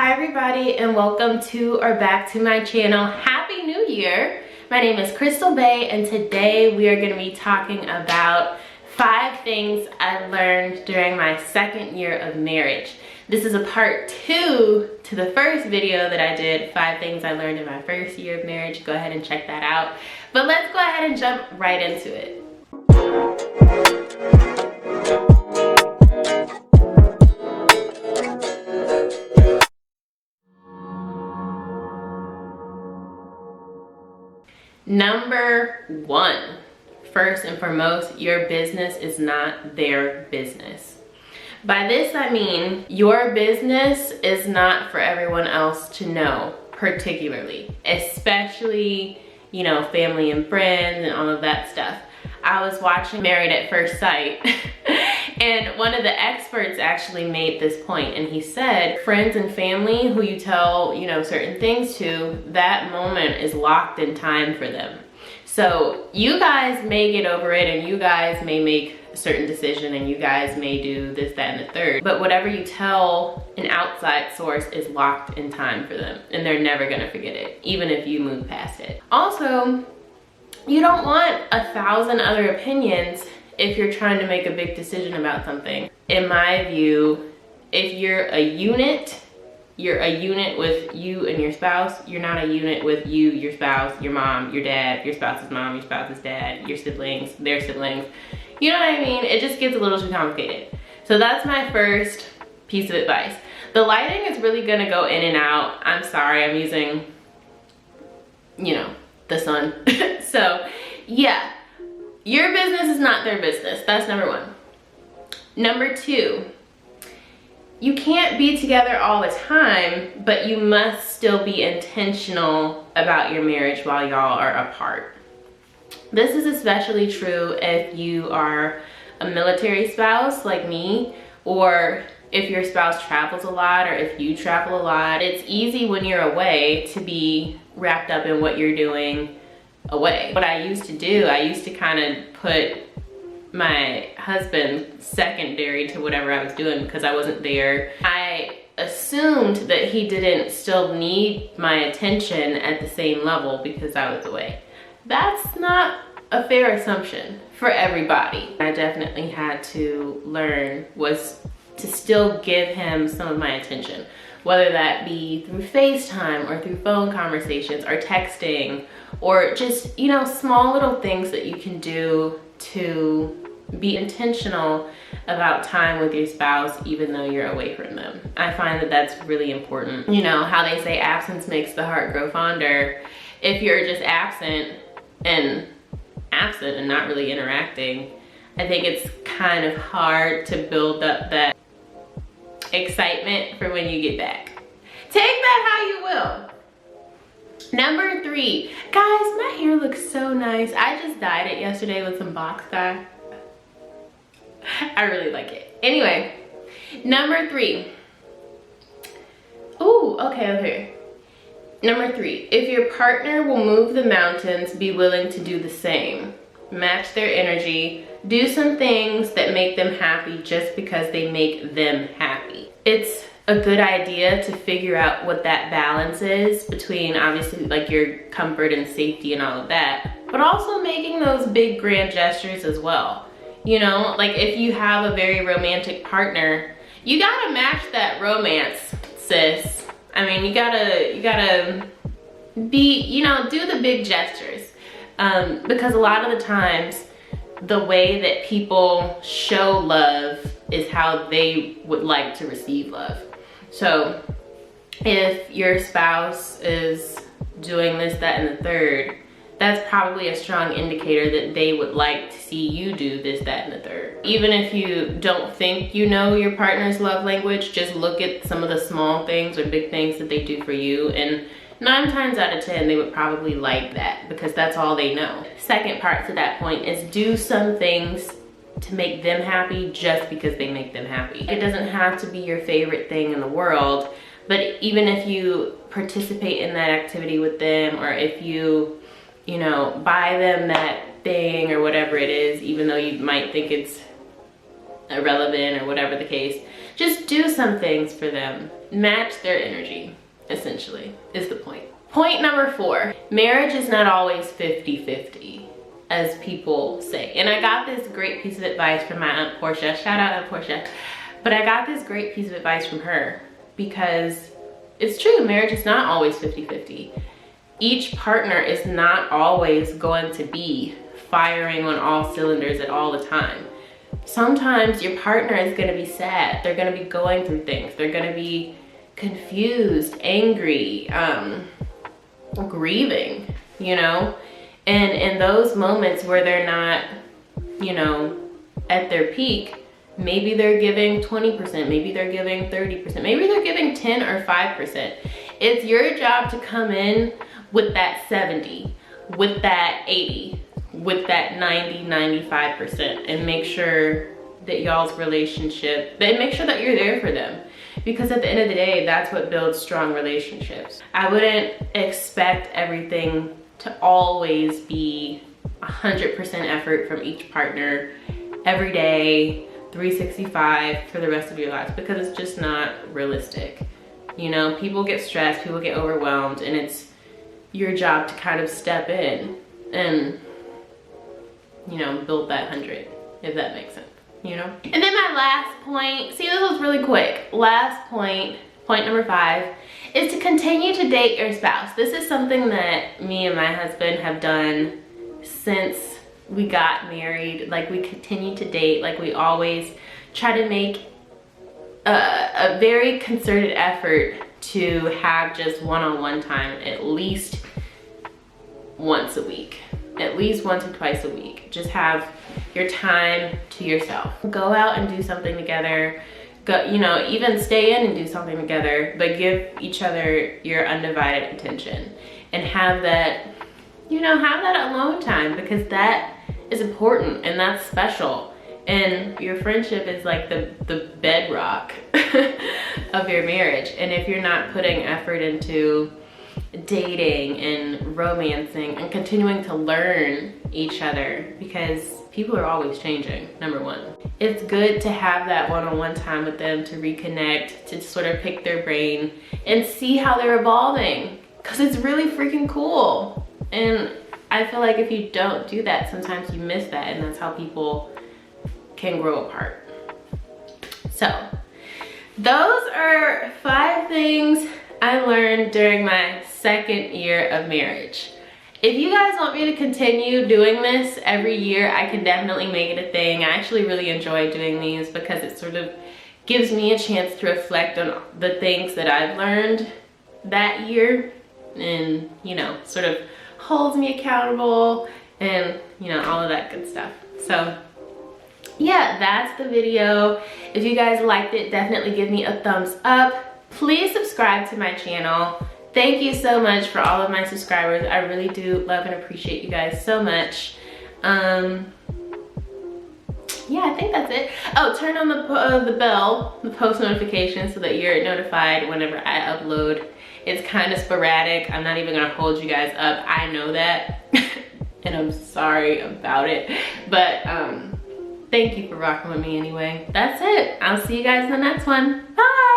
Hi everybody, and welcome to or back to my channel. Happy New Year! My name is Crystal Bay, and today we are going to be talking about 5 things I learned during my second year of marriage. This is a part 2 to the first video that I did, 5 things I learned in my first year of marriage. Go ahead and check that out. But let's go ahead and jump right into it. Number 1, first and foremost, your business is not their business. By this I mean your business is not for everyone else to know, particularly, especially, you know, family and friends and all of that stuff. I was watching Married at First Sight and one of the experts actually made this point, and he said friends and family who you tell, you know, certain things to, that moment is locked in time for them. So you guys may get over it and you guys may make a certain decision and you guys may do this, that, and the third, but whatever you tell an outside source is locked in time for them and they're never gonna forget it, even if you move past it. Also, you don't want 1,000 other opinions if you're trying to make a big decision about something. In my view, if you're a unit with you and your spouse. You're not a unit with you, your spouse, your mom, your dad, your spouse's mom, your spouse's dad, your siblings, their siblings. You know what I mean? It just gets a little too complicated. So that's my first piece of advice. The lighting is really gonna go in and out. I'm sorry, I'm using, you know, the sun. So yeah, your business is not their business. That's number 1. Number 2, you can't be together all the time, but you must still be intentional about your marriage while y'all are apart. This is especially true if you are a military spouse like me, or if your spouse travels a lot, or if you travel a lot. It's easy when you're away to be wrapped up in what you're doing away. What I used to do, I used to kind of put my husband secondary to whatever I was doing because I wasn't there. I assumed that he didn't still need my attention at the same level because I was away. That's not a fair assumption for everybody. I definitely had to learn was to still give him some of my attention, whether that be through FaceTime or through phone conversations or texting, or just, you know, small little things that you can do to be intentional about time with your spouse even though you're away from them. I find that that's really important. You know how they say absence makes the heart grow fonder. If you're just absent and not really interacting, I think it's kind of hard to build up that excitement for when you get back. Take that how you will. Number 3, guys, my hair looks so nice. I just dyed it yesterday with some box dye. I really like it. Anyway, number 3. Ooh, okay. Number 3, if your partner will move the mountains, be willing to do the same. Match their energy. Do some things that make them happy just because they make them happy. It's a good idea to figure out what that balance is between obviously like your comfort and safety and all of that, but also making those big grand gestures as well. You know, like if you have a very romantic partner, you gotta match that romance, sis. I mean, you gotta be, you know, do the big gestures. Because a lot of the times, the way that people show love is how they would like to receive love. So if your spouse is doing this, that, and the third, that's probably a strong indicator that they would like to see you do this, that, and the third. Even if you don't think you know your partner's love language, just look at some of the small things or big things that they do for you, and 9 times out of 10, they would probably like that because that's all they know. Second part to that point is do some things to make them happy just because they make them happy. It doesn't have to be your favorite thing in the world, but even if you participate in that activity with them, or if you know, buy them that thing or whatever it is, even though you might think it's irrelevant or whatever the case, Just do some things for them. Match their energy, essentially, is the point. Point number 4, marriage is not always 50-50, as people say. And I got this great piece of advice from my Aunt Portia. Shout out Aunt Portia. But I got this great piece of advice from her because it's true, marriage is not always 50-50. Each partner is not always going to be firing on all cylinders at all the time. Sometimes your partner is going to be sad. They're going to be going through things. They're going to be confused, angry, grieving, you know? And in those moments where they're not, you know, at their peak, maybe they're giving 20%, maybe they're giving 30%, maybe they're giving 10 or 5%. It's your job to come in with that 70, with that 80, with that 90, 95%, and make sure that y'all's relationship, and make sure that you're there for them. Because at the end of the day, that's what builds strong relationships. I wouldn't expect everything to always be 100% effort from each partner every day, 365 for the rest of your lives, because it's just not realistic. You know, people get stressed, people get overwhelmed, and it's your job to kind of step in and, you know, build that 100, if that makes sense, you know? And then my last point, see, this was really quick. Last point, point number 5, is to continue to date your spouse. This is something that me and my husband have done since we got married. Like, we continue to date. Like, we always try to make a very concerted effort to have just one-on-one time at least once a week. At least once or twice a week. Just have your time to yourself. Go out and do something together. Go, you know, even stay in and do something together, but give each other your undivided attention and have that, you know, have that alone time, because that is important and that's special. And your friendship is like the bedrock of your marriage. And if you're not putting effort into dating and romancing and continuing to learn each other, because people are always changing, number 1. It's good to have that one-on-one time with them to reconnect, to sort of pick their brain and see how they're evolving, because it's really freaking cool. And I feel like if you don't do that, sometimes you miss that, and that's how people can grow apart. So those are 5 things I learned during my 2nd year of marriage. If you guys want me to continue doing this every year, I can definitely make it a thing. I actually really enjoy doing these because it sort of gives me a chance to reflect on the things that I've learned that year, and, you know, sort of holds me accountable and, you know, all of that good stuff. So yeah, that's the video. If you guys liked it, definitely give me a thumbs up. Please subscribe to my channel. Thank you so much for all of my subscribers. I really do love and appreciate you guys so much. Yeah, I think that's it. Oh, turn on the bell, the post notifications, so that you're notified whenever I upload. It's kind of sporadic. I'm not even gonna hold you guys up. I know that, and I'm sorry about it. But thank you for rocking with me anyway. That's it. I'll see you guys in the next one. Bye.